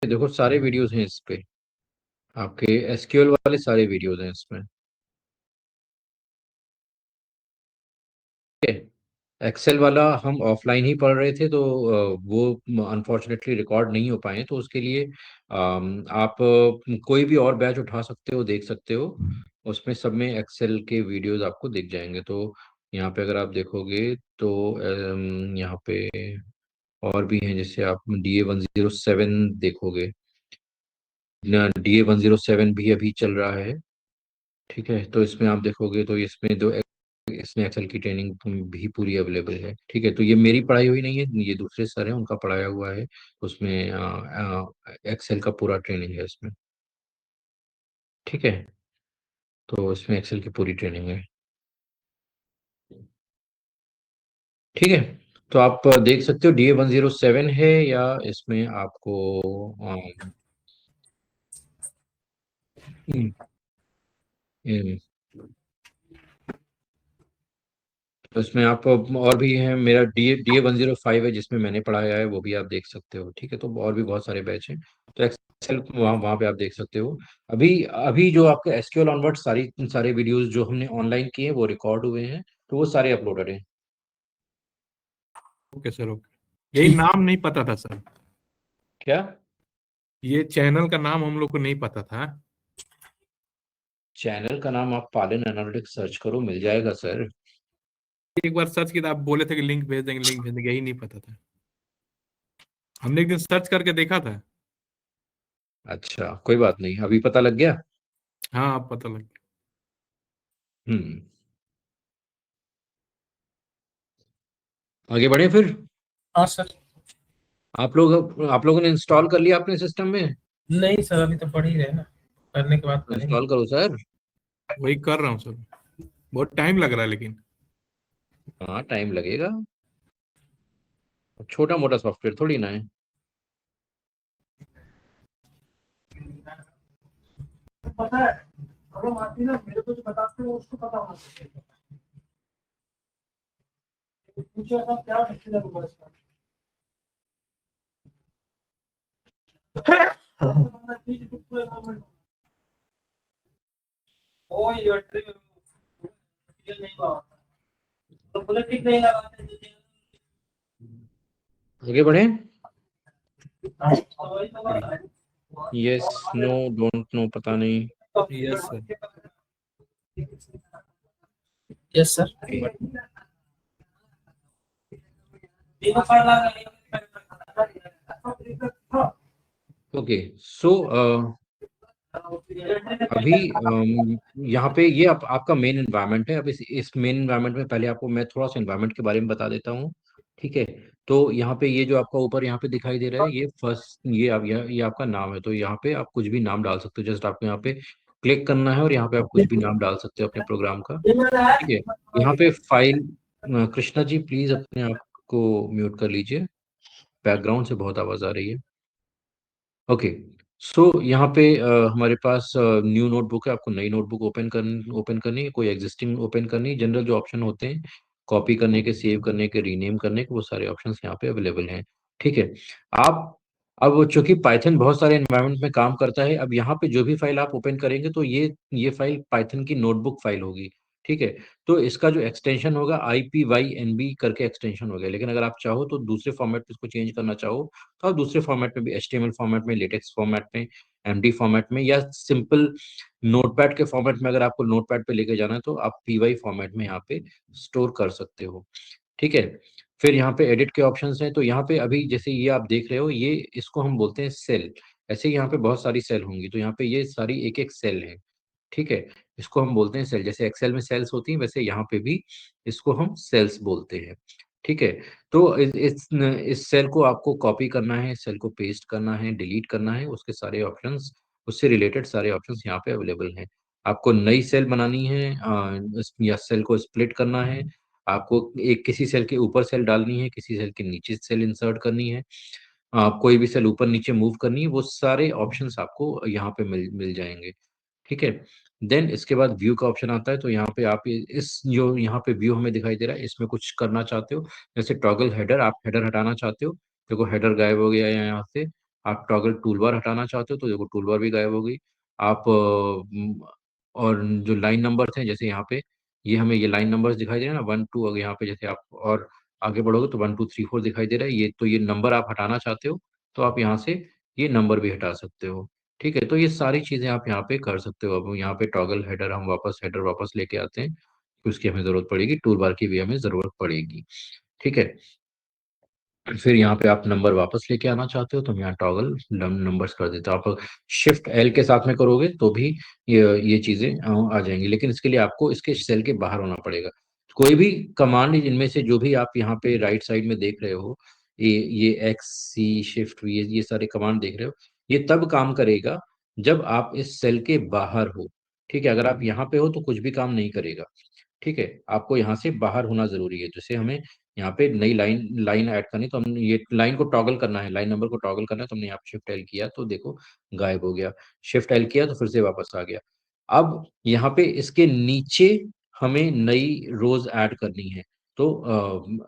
देखो सारे वीडियोस हैं इस पे, आपके SQL वाले सारे वीडियोस हैं इसमें। ठीक है, एक्सेल वाला हम ऑफलाइन ही पढ़ रहे थे तो वो अनफॉर्चुनेटली रिकॉर्ड नहीं हो पाए, तो उसके लिए आप कोई भी और बैच उठा सकते हो, देख सकते हो। उसमें सब में एक्सेल के वीडियोस आपको दिख जाएंगे। तो यहाँ पे अगर आप देखोगे तो यहाँ पे और भी हैं, जैसे आप DA107 देखोगे, DA107 भी अभी चल रहा है। ठीक है, तो इसमें आप देखोगे तो इसमें एक्सेल की ट्रेनिंग भी पूरी अवेलेबल है। ठीक है, तो ये मेरी पढ़ाई हुई नहीं है, ये दूसरे सर हैं उनका पढ़ाया हुआ है। उसमें एक्सेल का पूरा ट्रेनिंग है इसमें। ठीक है, तो इसमें एक्सेल की पूरी ट्रेनिंग है। ठीक है, तो आप देख सकते हो DA107 है, या इसमें आपको अम, हम्म, हम्म, तो इसमें आप और भी हैं, मेरा DA105 है जिसमें मैंने पढ़ाया है, वो भी आप देख सकते हो। ठीक है, तो और भी बहुत सारे बैच हैं, तो एक्सेल वहाँ वहाँ पे आप देख सकते हो। अभी अभी जो आपके SQL ऑनवर्ड सारी सारे वीडियोस जो हमने ऑनलाइन किए हैं वो रिकॉर्ड हुए हैं, तो वो सारे अपलोडेड हैं। Okay sir, okay. यही नाम नहीं पता था सर। क्या? ये चैनल का नाम हम लोग को नहीं पता था। चैनल का नाम आप पालन एनालिटिक्स सर्च करो, मिल जाएगा सर। एक बार सर्च किया था, आप बोले थे कि लिंक भेज देंगे, लिंक भेज देंगे, यही नहीं पता था। हमने एक दिन सर्च करके देखा था। अच्छा, कोई बात नहीं, अभी पता लग गया। हाँ, आप पता लग गया। हम्म, आगे बढ़े फिर। हाँ सर। आप लोगों ने इंस्टॉल कर लिया अपने सिस्टम में? नहीं सर, अभी तो पढ़ ही रहे ना, करने के बाद करेंगे। इंस्टॉल करो सर। वही कर रहा हूँ सर। बहुत टाइम लग रहा है लेकिन। हाँ, टाइम लगेगा, छोटा मोटा सॉफ्टवेयर थोड़ी ना है। पता है, प्रॉब्लम आती है ना, मेरे को जो बताते हो उसको पता होना चाहिए। पूछो ऐसा क्या मुश्किल है इसका? ओ ये नहीं हुआ तो बोले ठीक नहीं लगाते आगे बढ़े। तो वही तो बात है। यस, नो, डोंट नो, पता नहीं। Yes sir. Yes sir. तीनों फाइल आ गई। ओके, सो अभी यहाँ पे ये आपका मेन एनवायरनमेंट है। अब इस मेन एनवायरनमेंट में पहले आपको मैं थोड़ा सा एनवायरनमेंट के बारे में बता देता हूँ। ठीक है, तो यहाँ पे ये जो आपका ऊपर यहाँ पे दिखाई दे रहा है, ये फर्स्ट, ये आप ये आपका नाम है। तो यहाँ पे आप कुछ भी नाम डाल सकते हो। जस्ट आपको यहाँ पे क्लिक करना है और यहाँ पे आप कुछ भी नाम डाल सकते हो अपने प्रोग्राम का। ठीक है, यहाँ पे फाइल, कृष्णा जी प्लीज अपने आप को म्यूट कर लीजिए, बैकग्राउंड से बहुत आवाज आ रही है। ओके, सो यहाँ पे हमारे पास न्यू नोटबुक है। आपको नई नोटबुक ओपन करनी है, कोई एग्जिस्टिंग ओपन करनी है। जनरल जो ऑप्शन होते हैं कॉपी करने के, सेव करने के, रीनेम करने के, वो सारे ऑप्शंस यहाँ पे अवेलेबल हैं। ठीक है, आप अब चूंकि पाइथन बहुत सारे एनवायरनमेंट में काम करता है, अब यहाँ पे जो भी फाइल आप ओपन करेंगे तो ये फाइल पाइथन की नोटबुक फाइल होगी। ठीक है, तो इसका जो एक्सटेंशन होगा IPYNB करके एक्सटेंशन होगा। लेकिन अगर आप चाहो तो दूसरे फॉर्मेट पे इसको चेंज करना चाहो तो आप दूसरे फॉर्मेट में भी, HTML फॉर्मेट में, लेटेक्स फॉर्मेट में, MD फॉर्मेट में, या सिंपल नोटपैड के फॉर्मेट में, अगर आपको नोटपैड पे लेके जाना है तो आप PY फॉर्मेट में यहाँ पे स्टोर कर सकते हो। ठीक है, फिर यहाँ पे एडिट के ऑप्शंस हैं। तो यहाँ पे अभी जैसे ये आप देख रहे हो, ये इसको हम बोलते हैं सेल। ऐसे ही यहाँ पे बहुत सारी सेल होंगी, तो यहाँ पे ये सारी एक एक सेल है। ठीक है, इसको हम बोलते हैं सेल। जैसे एक्सेल में सेल्स होती हैं, वैसे यहाँ पे भी इसको हम सेल्स बोलते हैं। ठीक है, तो इस सेल को आपको कॉपी करना है, सेल को पेस्ट करना है, डिलीट करना है, उसके सारे ऑप्शंस, उससे रिलेटेड सारे ऑप्शंस यहाँ पे अवेलेबल हैं। आपको नई सेल बनानी है, या सेल को स्प्लिट करना है, आपको एक किसी सेल के ऊपर सेल डालनी है, किसी सेल के नीचे सेल इंसर्ट करनी है, कोई भी सेल ऊपर नीचे मूव करनी है, वो सारे ऑप्शंस आपको यहाँ पे मिल मिल जाएंगे। ठीक है, देन इसके बाद व्यू का ऑप्शन आता है। तो यहाँ पे आप इस जो यहाँ पे व्यू हमें दिखाई दे रहा है, इसमें कुछ करना चाहते हो, जैसे टॉगल हेडर, आप हेडर हटाना चाहते हो, देखो हेडर गायब हो गया है यहाँ से। आप टॉगल टूलबार हटाना चाहते हो तो देखो टूलबार भी गायब हो गई। आप और जो लाइन नंबर्स हैं, जैसे यहाँ पे ये हमें ये लाइन नंबर्स दिखाई दे रहे हैं ना, 1 2, अगर यहाँ पे जैसे आप और आगे बढ़ोगे तो 1 2 3 4 दिखाई दे रहा है। ये तो ये नंबर आप हटाना चाहते हो तो आप यहाँ से ये नंबर भी हटा सकते हो। ठीक है, तो ये सारी चीजें आप यहाँ पे कर सकते हो। अब यहाँ पे टॉगल हेडर, हम वापस हेडर वापस लेके आते हैं, उसकी हमें जरूरत पड़ेगी, टूल बार की भी हमें जरूरत पड़ेगी। ठीक है, फिर यहाँ पे आप नंबर वापस लेके आना चाहते हो तो हम यहाँ टॉगल नंबर्स कर देते हो। आप शिफ्ट L के साथ में करोगे तो भी ये चीजें आ जाएंगी, लेकिन इसके लिए आपको इसके सेल के बाहर होना पड़ेगा। कोई भी कमांड इनमें से जो भी आप यहाँ पे राइट साइड में देख रहे हो, ये XC शिफ्ट, ये सारे कमांड देख रहे हो, ये तब काम करेगा जब आप इस सेल के बाहर हो। ठीक है, अगर आप यहाँ पे हो तो कुछ भी काम नहीं करेगा। ठीक है, आपको यहाँ से बाहर होना जरूरी है। जैसे हमें यहाँ पे नई लाइन लाइन ऐड करनी, तो हमने ये लाइन को टॉगल करना है, लाइन नंबर को टॉगल करना है, तो हमने यहाँ पे शिफ्ट L किया तो देखो गायब हो गया, शिफ्ट L किया तो फिर से वापस आ गया। अब यहाँ पे इसके नीचे हमें नई रोज ऐड करनी है। तो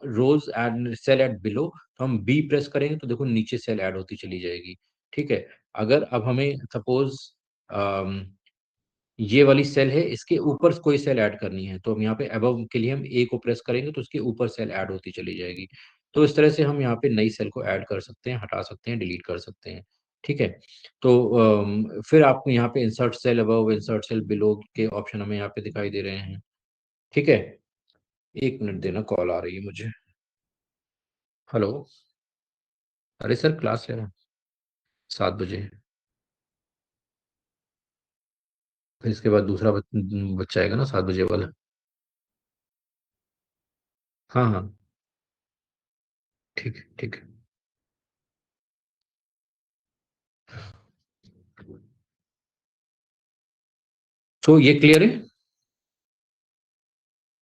रोज ऐड सेल ऐड बिलो, तो हम B प्रेस करेंगे तो देखो नीचे सेल ऐड होती चली जाएगी। ठीक है, अगर अब हमें सपोज ये वाली सेल है, इसके ऊपर कोई सेल ऐड करनी है तो हम यहाँ पे अबव के लिए हम A को प्रेस करेंगे तो उसके ऊपर सेल ऐड होती चली जाएगी। तो इस तरह से हम यहाँ पे नई सेल को ऐड कर सकते हैं, हटा सकते हैं, डिलीट कर सकते हैं। ठीक है, तो फिर आपको यहाँ पे insert cell above, insert cell below के ऑप्शन हमें यहाँ पे दिखाई दे रहे हैं। ठीक है, एक मिनट देना, कॉल आ रही है मुझे। हेलो, अरे सर क्लास है 7 बजे, फिर इसके बाद दूसरा बच्चा आएगा ना 7 बजे वाला। हाँ हाँ, ठीक है ठीक है। तो ये क्लियर है।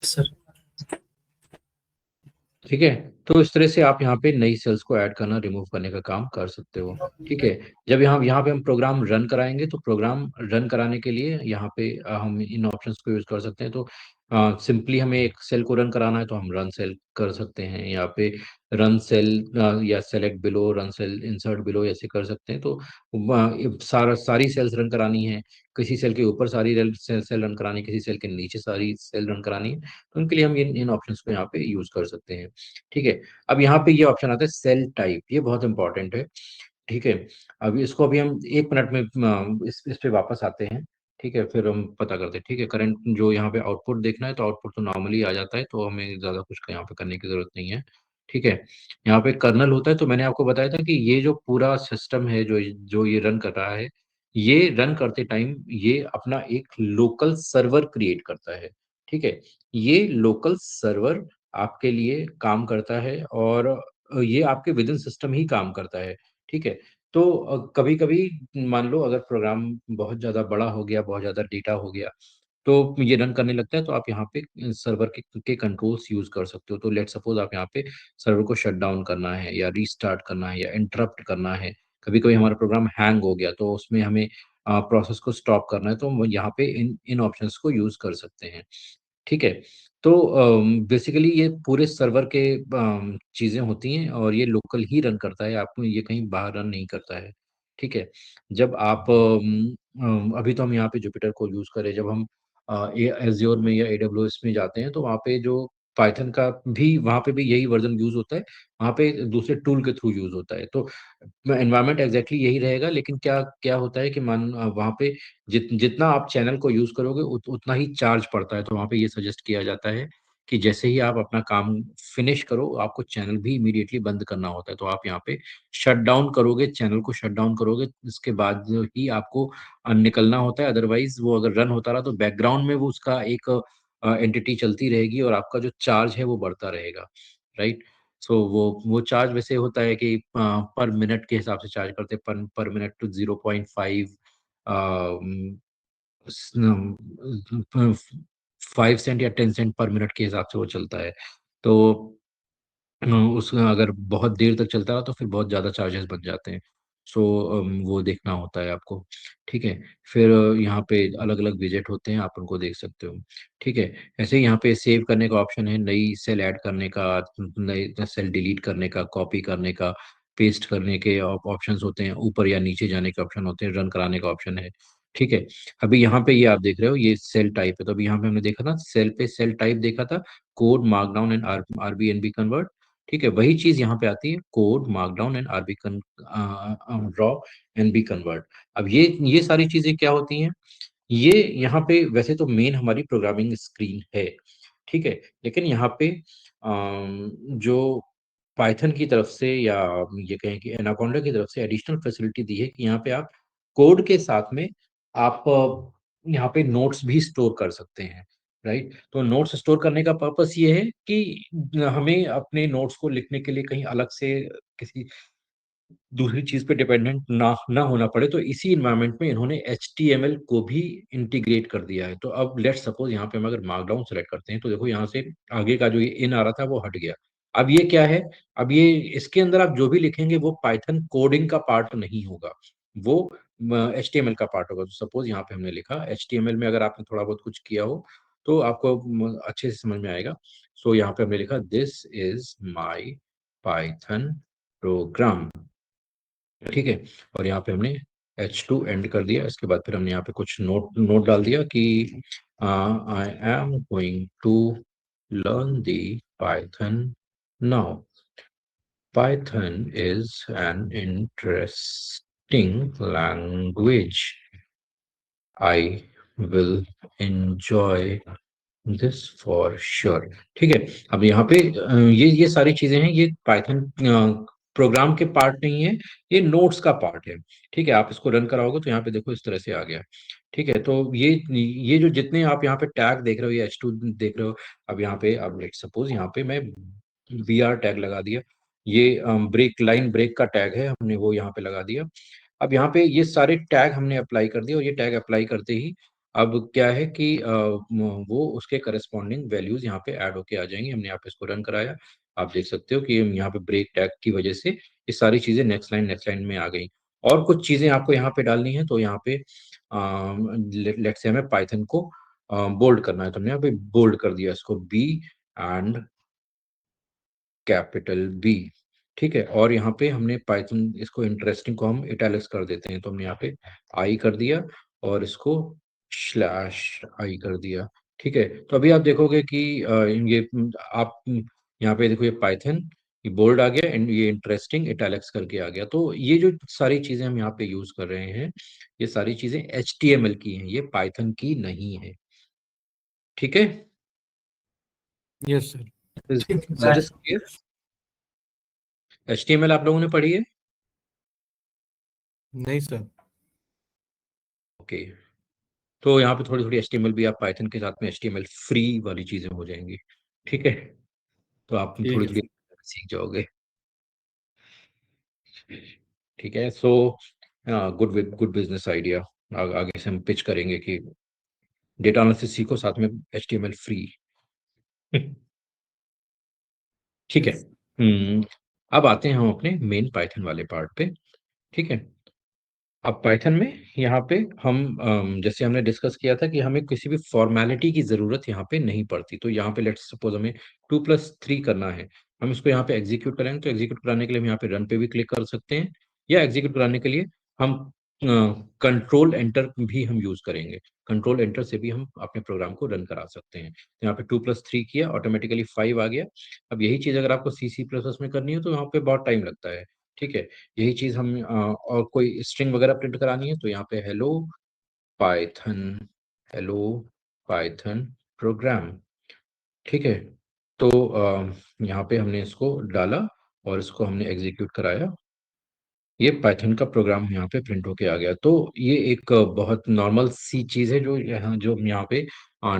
सर। ठीक है, तो इस तरह से आप यहाँ पे नई सेल्स को ऐड करना, रिमूव करने का काम कर सकते हो। ठीक है, जब यहाँ पे हम प्रोग्राम रन कराएंगे तो प्रोग्राम रन कराने के लिए यहाँ पे हम इन ऑप्शंस को यूज कर सकते हैं। तो सिंपली हमें एक सेल को रन कराना है तो हम रन सेल कर सकते हैं, यहाँ पे रन सेल या select below, run cell insert below ऐसे कर सकते हैं। तो सारी सेल्स रन करानी है, किसी सेल के ऊपर सारी सेल रन करानी है, किसी सेल के नीचे सारी सेल रन करानी है, तो उनके लिए हम इन ऑप्शंस को यहाँ पे यूज कर सकते हैं। ठीक है, अब यहाँ पे ये ऑप्शन आता है सेल टाइप, ये बहुत इंपॉर्टेंट है। ठीक है, अभी इसको अभी हम 1 मिनट में इस पे वापस आते हैं। ठीक है, फिर हम पता करते हैं। ठीक है, करंट जो यहाँ पे आउटपुट देखना है तो आउटपुट तो नॉर्मली आ जाता है, तो हमें ज़्यादा कुछ यहाँ पे करने की ज़रूरत नहीं है। ठीक है, यहाँ पे कर्नल होता है, तो मैंने आपको बताया था कि ये जो पूरा सिस्टम है जो जो ये रन कर रहा है, ये रन करते टाइम ये अपना एक लोकल सर्वर क्रिएट करता है। ठीक है, ये लोकल सर्वर आपके लिए काम करता है और ये आपके विद इन सिस्टम ही काम करता है। ठीक है, तो कभी कभी मान लो अगर प्रोग्राम बहुत ज़्यादा बड़ा हो गया, बहुत ज़्यादा डेटा हो गया, तो ये रन करने लगता है, तो आप यहाँ पे सर्वर के कंट्रोल्स यूज कर सकते हो। तो लेट सपोज आप यहाँ पे सर्वर को शट डाउन करना है या रीस्टार्ट करना है या इंटरप्ट करना है, कभी कभी हमारा प्रोग्राम हैंग हो गया तो उसमें हमें प्रोसेस को स्टॉप करना है, तो हम यहाँ पे इन इन ऑप्शंस को यूज कर सकते हैं। ठीक है, तो बेसिकली ये पूरे सर्वर के चीज़ें होती हैं और ये लोकल ही रन करता है, आपको ये कहीं बाहर रन नहीं करता है। ठीक है, जब आप अभी तो हम यहाँ पे जुपिटर को यूज़ करें, जब हम एज्योर में या एडब्ल्यूएस में जाते हैं तो वहाँ पे जो पाइथन का भी वहाँ पे भी यही वर्जन यूज़ होता है, वहाँ पे दूसरे टूल के थ्रू यूज़ होता है। तो एनवायरनमेंट एग्जैक्टली यही रहेगा, लेकिन क्या क्या होता है कि वहाँ पे जितना आप चैनल को यूज करोगे उतना ही चार्ज पड़ता है। तो वहाँ पे ये सजेस्ट किया जाता है कि जैसे ही आप अपना काम फिनिश करो, आपको चैनल भी इमीडिएटली बंद करना होता है। तो आप यहाँ पे शट डाउन करोगे, चैनल को शट डाउन करोगे, इसके बाद ही आपको निकलना होता है। अदरवाइज वो अगर रन होता रहा तो बैकग्राउंड में वो उसका एक एंटिटी चलती रहेगी और आपका जो चार्ज है वो बढ़ता रहेगा। राइट, सो वो चार्ज वैसे होता है कि पर मिनट के हिसाब से चार्ज करते हैं, पर मिनट टू 0.5 5 सेंट या 10 सेंट पर मिनट के हिसाब से वो चलता है। तो उसमें अगर बहुत देर तक चलता रहा तो फिर बहुत ज़्यादा चार्जेस बन जाते हैं। सो वो देखना होता है आपको। ठीक है, फिर यहाँ पे अलग अलग विजेट होते हैं, आप उनको देख सकते हो। ठीक है, ऐसे ही यहाँ पे सेव करने का ऑप्शन है, नई सेल ऐड करने का, नई सेल डिलीट करने का, कॉपी करने का, पेस्ट करने के ऑप्शंस होते हैं, ऊपर या नीचे जाने के ऑप्शन होते हैं, रन कराने का ऑप्शन है। ठीक है, अभी यहाँ पे ये आप देख रहे हो ये सेल टाइप है, तो अभी यहाँ पे हमने देखा था सेल पे सेल टाइप देखा था, code markdown and RBNB convert. ठीक है, वही चीज यहाँ पे आती है, code markdown and RB raw and B convert. अब ये सारी चीजें क्या होती हैं, ये यहाँ पे वैसे तो मेन हमारी प्रोग्रामिंग स्क्रीन है। ठीक है, लेकिन यहाँ पे जो पाइथन की तरफ से या ये कहें कि एनाकोंडा की तरफ से एडिशनल फैसिलिटी दी है कि यहाँ पे आप कोड के साथ में आप यहाँ पे नोट्स भी स्टोर कर सकते हैं। राइट, तो नोट्स स्टोर करने का पर्पस ये है कि हमें अपने नोट्स को लिखने के लिए कहीं अलग से किसी दूसरी चीज पे डिपेंडेंट ना होना पड़े, तो इसी इन्वायरमेंट में इन्होंने HTML को भी इंटीग्रेट कर दिया है। तो अब लेट सपोज यहाँ पे हम अगर मार्कडाउन सेलेक्ट करते हैं तो देखो यहाँ से आगे का जो ये इन आ रहा था वो हट गया। अब ये क्या है, अब ये इसके अंदर आप जो भी लिखेंगे वो पाइथन कोडिंग का पार्ट नहीं होगा, वो HTML का पार्ट होगा। तो सपोज यहाँ पे हमने लिखा HTML में, अगर आपने थोड़ा बहुत कुछ किया हो तो आपको अच्छे से समझ में आएगा। सो यहाँ पे हमने लिखा this is my Python programme. ठीक है, और यहाँ पे हमने H2 एंड कर दिया। इसके बाद फिर हमने यहाँ पे कुछ नोट नोट डाल दिया कि I am going to learn the Python now. Python is an interesting language, I will enjoy this for sure. ठीक है, अब यहाँ पे ये सारी चीजें हैं, ये पाइथन प्रोग्राम के पार्ट नहीं है, ये नोट्स का पार्ट है। ठीक है, आप इसको रन कराओगे तो यहाँ पे देखो इस तरह से आ गया। ठीक है, तो ये जो जितने आप यहाँ पे टैग देख रहे हो, ये H2 देख रहे हो, अब यहाँ पे अब लेट सपोज यहाँ पे मैं VR टैग लगा दिया, ये ब्रेक लाइन ब्रेक का टैग है, हमने वो यहाँ पे लगा दिया। अब यहाँ पे ये सारे टैग हमने अप्लाई कर दिए और ये टैग अप्लाई करते ही अब क्या है कि वो उसके करस्पॉन्डिंग वैल्यूज यहाँ पे ऐड होके आ जाएंगी। हमने यहाँ पे इसको रन कराया, आप देख सकते हो कि यहाँ पे ब्रेक टैग की वजह से ये सारी चीजें नेक्स्ट लाइन में आ गई। और कुछ चीजें आपको यहाँ पे डालनी है, तो यहाँ पे लेट्स से हमें पाइथन को बोल्ड करना है तो हमने यहाँ पे बोल्ड कर दिया इसको, बी एंड कैपिटल बी। ठीक है, और यहाँ पे हमने पाइथन इसको इंटरेस्टिंग को हम इटैलिक्स कर देते हैं, तो हमने यहाँ पे आई कर दिया और इसको स्लैश आई कर दिया। ठीक है, तो अभी आप देखोगे कि ये आप यहाँ पे देखो, ये पाइथन, ये बोल्ड आ गया एंड ये इंटरेस्टिंग इटैलिक्स करके आ गया। तो ये जो सारी चीजें हम यहाँ पे यूज कर रहे हैं, ये सारी चीजें HTML की हैं, ये पाइथन की नहीं है। ठीक है, yes sir. Is this clear? HTML आप लोगों ने पढ़ी है? नहीं सर। ओके, तो यहाँ पे थोड़ी थोड़ी HTML भी आप पाइथन के साथ में HTML फ्री वाली चीजें हो जाएंगी। ठीक है, तो आप ठीक थोड़ी है थोड़ी सर। सीख जाओगे। ठीक है, सो गुड बिजनेस आइडिया। आगे से हम पिच करेंगे कि डेटा एनालिसिस सीखो साथ में HTML फ्री। ठीक है। Yes. अब आते हैं हम अपने मेन पाइथन वाले पार्ट पे। ठीक है, अब पाइथन में यहाँ पे हम जैसे हमने डिस्कस किया था कि हमें किसी भी फॉर्मेलिटी की जरूरत यहाँ पे नहीं पड़ती। तो यहाँ पे लेट्स सपोज हमें 2+3 करना है, हम इसको यहाँ पे एग्जीक्यूट करेंगे, तो एग्जीक्यूट कराने के लिए हम यहाँ पे रन पे भी क्लिक कर सकते हैं, या एग्जीक्यूट कराने के लिए हम कंट्रोल एंटर भी हम यूज करेंगे। कंट्रोल एंटर से भी हम अपने प्रोग्राम को रन करा सकते हैं। तो यहाँ पे 2+3 किया, ऑटोमेटिकली 5 आ गया। अब यही चीज अगर आपको C++ में करनी हो तो यहाँ पे बहुत टाइम लगता है। ठीक है, यही चीज हम और कोई स्ट्रिंग वगैरह प्रिंट करानी है तो यहाँ पे पाइथन हेलो पाइथन प्रोग्राम। ठीक है, तो यहाँ पे हमने इसको डाला और इसको हमने एग्जीक्यूट कराया, ये पाइथन का प्रोग्राम यहाँ पे प्रिंट होके आ गया। तो ये एक बहुत नॉर्मल सी चीज है जो हम यहाँ पे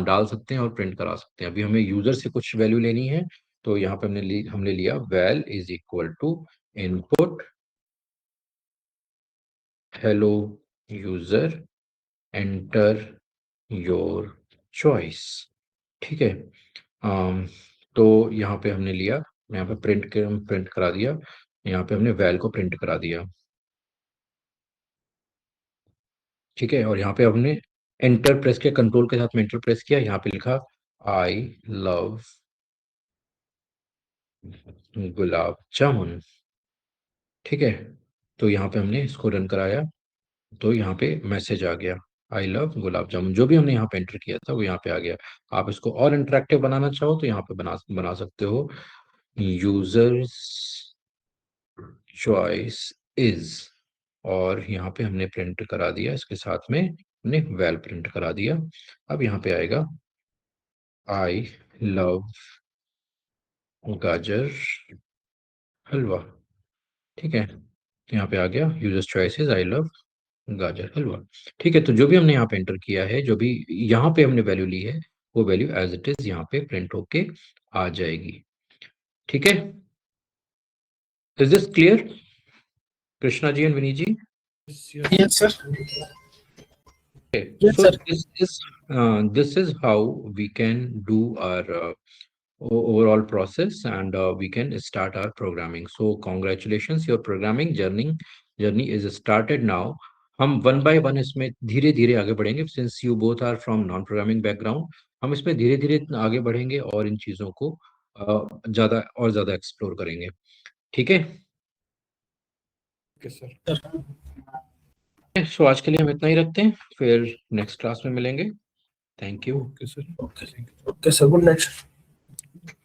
डाल सकते हैं और प्रिंट करा सकते हैं। अभी हमें यूजर से कुछ वैल्यू लेनी है, तो यहाँ पे हमने लिया val is equal to input hello user enter your choice. ठीक है, तो यहाँ पे हमने लिया, यहाँ पे प्रिंट करा दिया, यहाँ पे हमने वैल को प्रिंट करा दिया। ठीक है, और यहाँ पे हमने एंटर प्रेस किया, कंट्रोल के साथ में एंटर प्रेस किया, यहाँ पे लिखा आई लव गुलाब जामुन। ठीक है, तो यहाँ पे हमने इसको रन कराया, तो यहाँ पे मैसेज आ गया आई लव गुलाब जामुन। जो भी हमने यहाँ पे एंटर किया था वो यहाँ पे आ गया। आप इसको और इंटरेक्टिव बनाना चाहो तो यहाँ पे बना सकते हो, यूजर्स चॉइस इज, और यहाँ पे हमने प्रिंट करा दिया, इसके साथ में हमने वैल प्रिंट करा दिया। अब यहाँ पे आएगा आई लव गाजर हलवा। ठीक है, तो यहाँ पे आ गया यूजर्स चॉइसेस आई लव गाजर हलवा। ठीक है, तो जो भी हमने यहाँ पे एंटर किया है, जो भी यहाँ पे हमने वैल्यू ली है, वो वैल्यू एज इट इज यहाँ पे प्रिंट होके आ जाएगी। ठीक है, is this clear Krishna ji and Vini ji? Yes, sir. Okay, Yes, so sir. this is how we can do our overall process, and we can start our programming. So congratulations, your programming journey is started now. हम one by one इसमें धीरे धीरे आगे बढ़ेंगे, since you both are from non programming background. हम इसमें धीरे धीरे आगे बढ़ेंगे और इन चीजों को ज्यादा और ज्यादा एक्सप्लोर करेंगे। ठीक है, ओके सर। सो आज के लिए हम इतना ही रखते हैं, फिर नेक्स्ट क्लास में मिलेंगे। Thank you, okay sir. Okay, sir. Good night.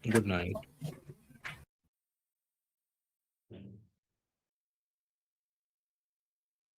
Good night.